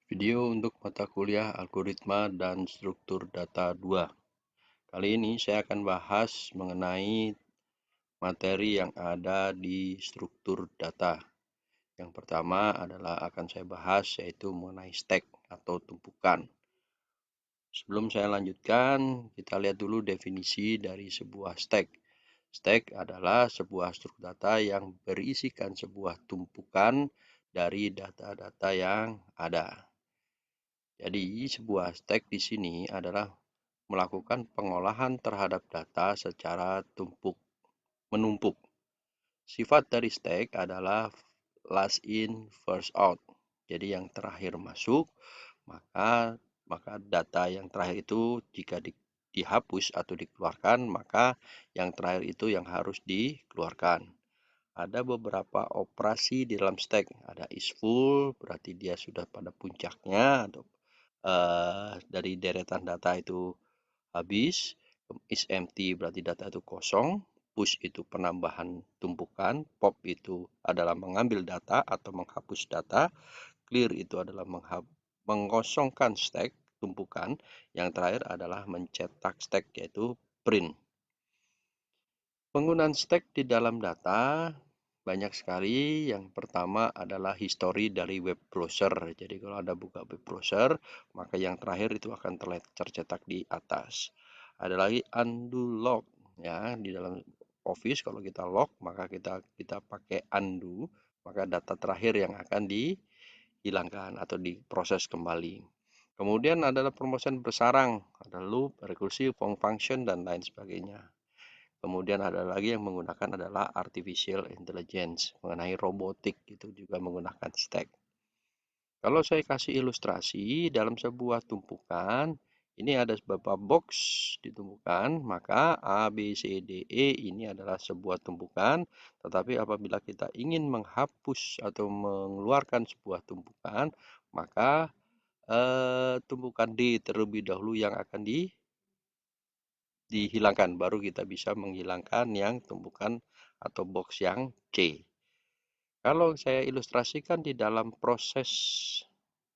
Video untuk mata kuliah Algoritma dan Struktur Data 2. Kali ini saya akan bahas mengenai materi yang ada di struktur data. Yang pertama adalah akan saya bahas yaitu mengenai stack atau tumpukan. Sebelum saya lanjutkan, kita lihat dulu definisi dari sebuah stack. Stack adalah sebuah struktur data yang berisikan sebuah tumpukan dari data-data yang ada. Jadi, sebuah stack di sini adalah melakukan pengolahan terhadap data secara menumpuk. Sifat dari stack adalah last in, first out. Jadi yang terakhir masuk, maka data yang terakhir itu jika dihapus atau dikeluarkan, maka yang terakhir itu yang harus dikeluarkan. Ada beberapa operasi di dalam stack. Ada is full, berarti dia sudah pada puncaknya, atau dari deretan data itu habis. Is empty berarti data itu kosong. Push itu penambahan tumpukan. Pop itu adalah mengambil data atau menghapus data. Clear itu adalah mengosongkan stack tumpukan. Yang terakhir adalah mencetak stack, yaitu print. Penggunaan stack di dalam data banyak sekali. Yang pertama adalah history dari web browser. Jadi kalau Anda buka web browser, maka yang terakhir itu akan tercetak di atas. Ada lagi undo log, ya, di dalam Office kalau kita log, maka kita pakai undo, maka data terakhir yang akan dihilangkan atau diproses kembali. Kemudian adalah permohonan bersarang, ada loop, recursive, function, dan lain sebagainya. Kemudian ada lagi yang menggunakan adalah artificial intelligence, mengenai robotik, itu juga menggunakan stack. Kalau saya kasih ilustrasi dalam sebuah tumpukan, ini ada beberapa box ditumpukan, maka A, B, C, D, E ini adalah sebuah tumpukan. Tetapi apabila kita ingin menghapus atau mengeluarkan sebuah tumpukan, maka tumpukan D terlebih dahulu yang akan dihilangkan, baru kita bisa menghilangkan yang tumpukan atau box yang C. Kalau saya ilustrasikan di dalam proses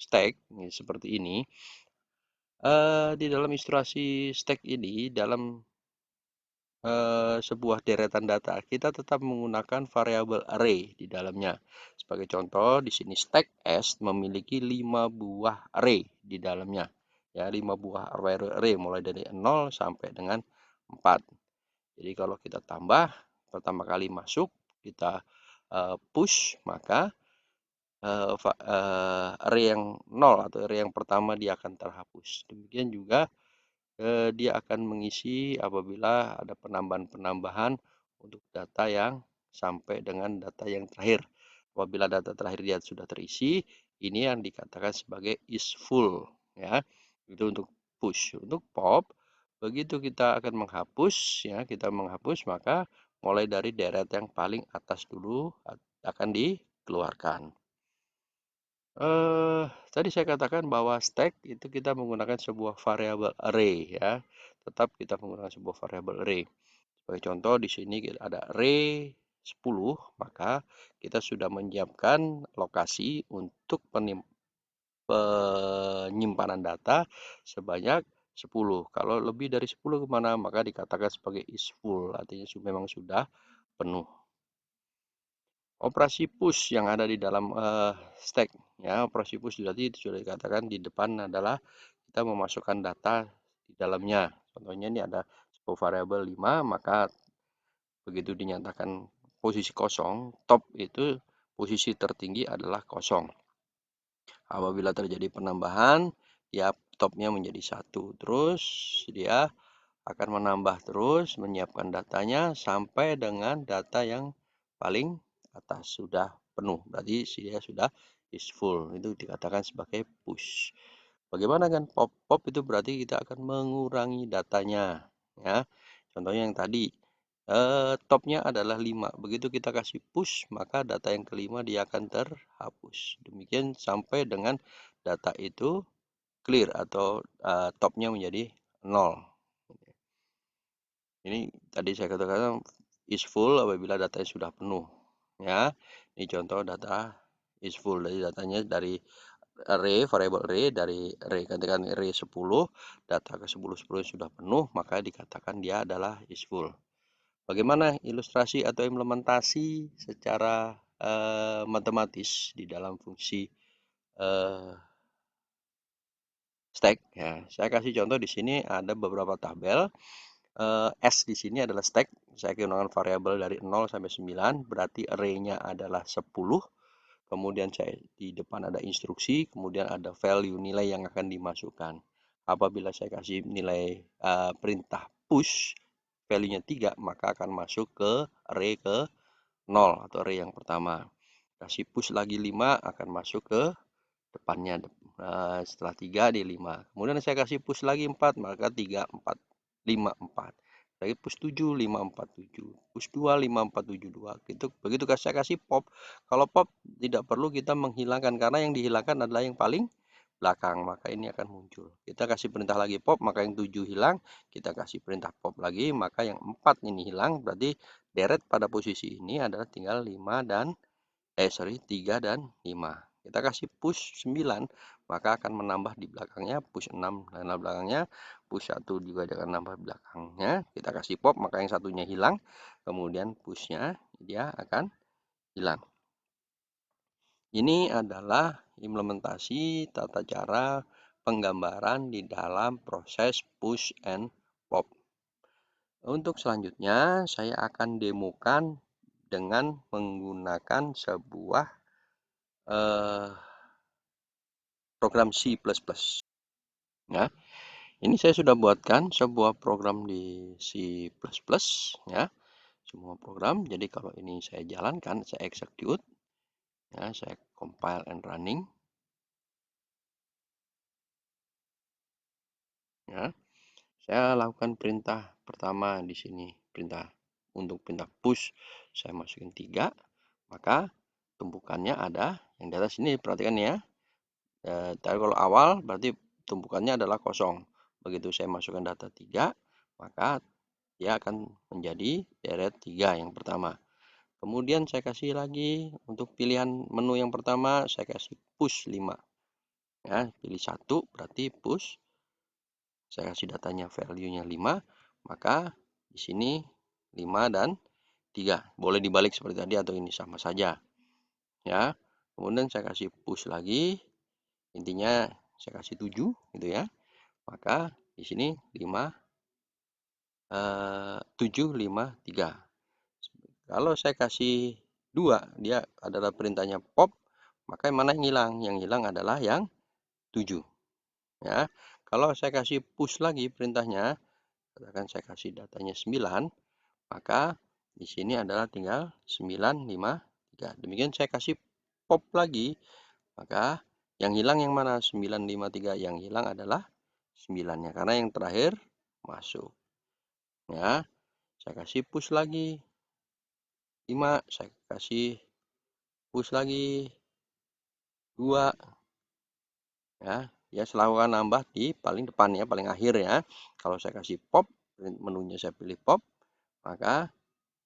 stack seperti ini, di dalam ilustrasi stack ini, dalam sebuah deretan data, kita tetap menggunakan variabel array di dalamnya. Sebagai contoh, di sini stack S memiliki 5 buah array di dalamnya. Ya, 5 buah array mulai dari 0 sampai dengan 4. Jadi kalau kita tambah, pertama kali masuk, kita push, maka array yang 0 atau array yang pertama dia akan terhapus. Demikian juga dia akan mengisi apabila ada penambahan-penambahan untuk data yang sampai dengan data yang terakhir. Apabila data terakhir dia sudah terisi, ini yang dikatakan sebagai is full, ya. Itu untuk push. Untuk pop, begitu kita akan menghapus, ya, kita menghapus, maka mulai dari deret yang paling atas dulu akan dikeluarkan. Tadi saya katakan bahwa stack itu kita menggunakan sebuah variabel array, ya. Tetap kita menggunakan sebuah variabel array. Sebagai contoh di sini ada array 10, maka kita sudah menyiapkan lokasi untuk penyimpanan data sebanyak 10. Kalau lebih dari 10 kemana, maka dikatakan sebagai is full, artinya memang sudah penuh. Operasi push yang ada di dalam stack, ya, operasi push tadi sudah dikatakan di depan adalah kita memasukkan data di dalamnya. Contohnya ini ada sebuah variabel 5, maka begitu dinyatakan posisi kosong, top itu posisi tertinggi adalah kosong. Apabila terjadi penambahan, ya topnya menjadi 1. Terus dia akan menambah terus, menyiapkan datanya sampai dengan data yang paling atas sudah penuh. Berarti dia sudah is full. Itu dikatakan sebagai push. Bagaimana kan pop? Pop itu berarti kita akan mengurangi datanya, ya. Contohnya yang tadi, topnya adalah 5. Begitu kita kasih push, maka data yang kelima dia akan terhapus. Demikian sampai dengan data itu clear atau topnya menjadi 0. Ini tadi saya katakan is full apabila datanya sudah penuh, ya. Ini contoh data is full, dari datanya dari array, variabel array dari array, katakan array 10, data ke 10 sudah penuh, maka dikatakan dia adalah is full. Bagaimana ilustrasi atau implementasi secara matematis di dalam fungsi stack? Ya, saya kasih contoh di sini ada beberapa tabel. S di sini adalah stack. Saya gunakan variabel dari 0 sampai 9, berarti array-nya adalah 10. Kemudian saya di depan ada instruksi, kemudian ada value nilai yang akan dimasukkan. Apabila saya kasih nilai perintah push, value-nya 3, maka akan masuk ke array ke 0 atau array yang pertama. Kasih push lagi 5, akan masuk ke depannya. Setelah 3 di 5. Kemudian saya kasih push lagi 4, maka 3, 4, 5, 4. Lagi push 7, 5, 4, 7. Push 2, 5, 4, 7, 2. Begitu saya kasih pop. Kalau pop tidak perlu kita menghilangkan, karena yang dihilangkan adalah yang paling belakang, maka ini akan muncul. Kita kasih perintah lagi pop, maka yang 7 hilang. Kita kasih perintah pop lagi, maka yang 4 ini hilang. Berarti deret pada posisi ini adalah tinggal 3 dan 5. Kita kasih push 9, maka akan menambah di belakangnya push 6, karena belakangnya push 1 juga akan nambah belakangnya. Kita kasih pop, maka yang satunya hilang, kemudian pushnya dia akan hilang. Ini adalah implementasi tata cara penggambaran di dalam proses push and pop. Untuk selanjutnya, saya akan demokan dengan menggunakan sebuah program C++. Ya, ini saya sudah buatkan sebuah program di C++. Ya, semua program. Jadi kalau ini saya jalankan, saya execute. Ya, saya compile and running. Ya, saya lakukan perintah pertama di sini, untuk perintah push saya masukin 3, maka tumpukannya ada yang di atas ini, perhatikan ya. Tapi kalau awal berarti tumpukannya adalah kosong. Begitu saya masukkan data 3, maka dia akan menjadi deret 3 yang pertama. Kemudian saya kasih lagi untuk pilihan menu yang pertama, saya kasih push 5. Ya, pilih 1 berarti push. Saya kasih datanya value-nya 5, maka di sini 5 dan 3. Boleh dibalik seperti tadi atau ini sama saja. Ya. Kemudian saya kasih push lagi. Intinya saya kasih 7 gitu ya. Maka di sini 5 7 5 3. Kalau saya kasih 2, dia adalah perintahnya pop, maka yang mana yang hilang? Yang hilang adalah yang 7. Ya. Kalau saya kasih push lagi perintahnya, katakan saya kasih datanya 9, maka di sini adalah tinggal 9 5 3. Demikian saya kasih pop lagi, maka yang hilang yang mana? 9 5 3. Yang hilang adalah 9-nya, karena yang terakhir masuk. Ya, saya kasih push lagi 5, saya kasih push lagi 2. Ya, dia selalu akan nambah di paling depan ya, paling akhir ya. Kalau saya kasih pop, menunya saya pilih pop, maka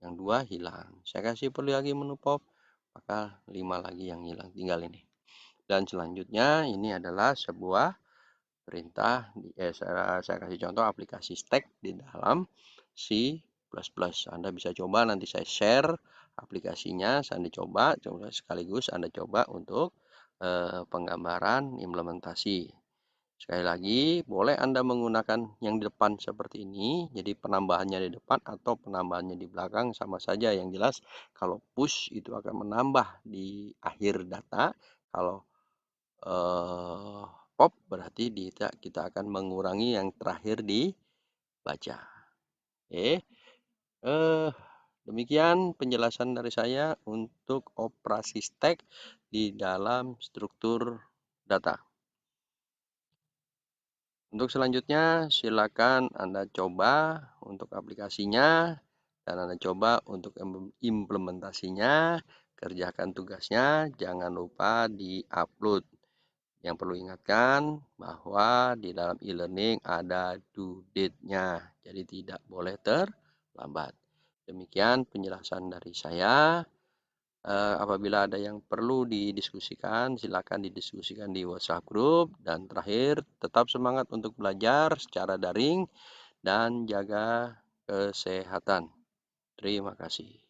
yang 2 hilang. Saya kasih pilih lagi menu pop, maka 5 lagi yang hilang, tinggal ini. Dan selanjutnya ini adalah sebuah perintah, saya kasih contoh aplikasi stack di dalam C++. Anda bisa coba, nanti saya share aplikasinya, Anda coba sekaligus Anda coba untuk penggambaran implementasi. Sekali lagi, boleh Anda menggunakan yang di depan seperti ini, jadi penambahannya di depan atau penambahannya di belakang sama saja. Yang jelas, kalau push itu akan menambah di akhir data, kalau pop berarti kita akan mengurangi yang terakhir dibaca. Oke, demikian penjelasan dari saya untuk operasi stack di dalam struktur data. Untuk selanjutnya, silakan Anda coba untuk aplikasinya, dan Anda coba untuk implementasinya, kerjakan tugasnya, jangan lupa di-upload. Yang perlu ingatkan bahwa di dalam e-learning ada due date-nya, jadi tidak boleh terlambat. Demikian penjelasan dari saya. Apabila ada yang perlu didiskusikan, silakan didiskusikan di WhatsApp Group. Dan terakhir, tetap semangat untuk belajar secara daring dan jaga kesehatan. Terima kasih.